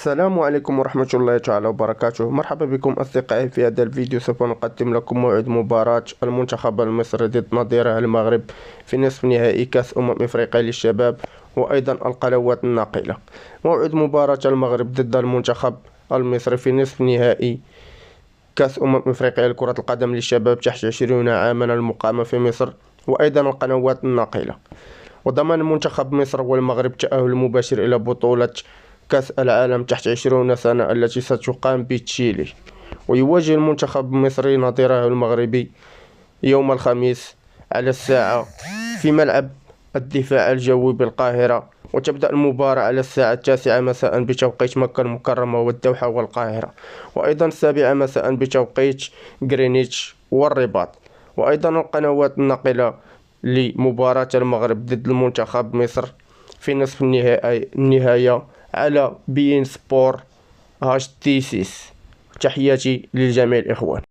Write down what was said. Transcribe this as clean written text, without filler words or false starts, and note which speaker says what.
Speaker 1: السلام عليكم ورحمة الله تعالى وبركاته. مرحبا بكم أصدقائي. في هذا الفيديو سوف نقدم لكم موعد مباراة المنتخب المصري ضد نظيره المغرب في نصف نهائي كأس إفريقيا للشباب وأيضا القنوات الناقلة. موعد مباراة المغرب ضد المنتخب المصري في نصف نهائي كأس إفريقيا لكرة القدم للشباب تحت 20 عاما المقامة في مصر وأيضا القنوات الناقلة. وضمن منتخب مصر والمغرب التأهل المباشر إلى بطولة كأس العالم تحت 20 سنة التي ستقام بتشيلي، ويواجه المنتخب المصري نظيره المغربي يوم الخميس على الساعة في ملعب الدفاع الجوي بالقاهرة، وتبدأ المباراة على الساعة 9 مساء بتوقيت مكة المكرمة والدوحة والقاهرة، وأيضا 7 مساء بتوقيت غرينتش والرباط. وأيضا القنوات الناقلة لمباراة المغرب ضد المنتخب مصر في نصف النهاية على بين سبور #تي6. تحياتي للجميع الإخوان.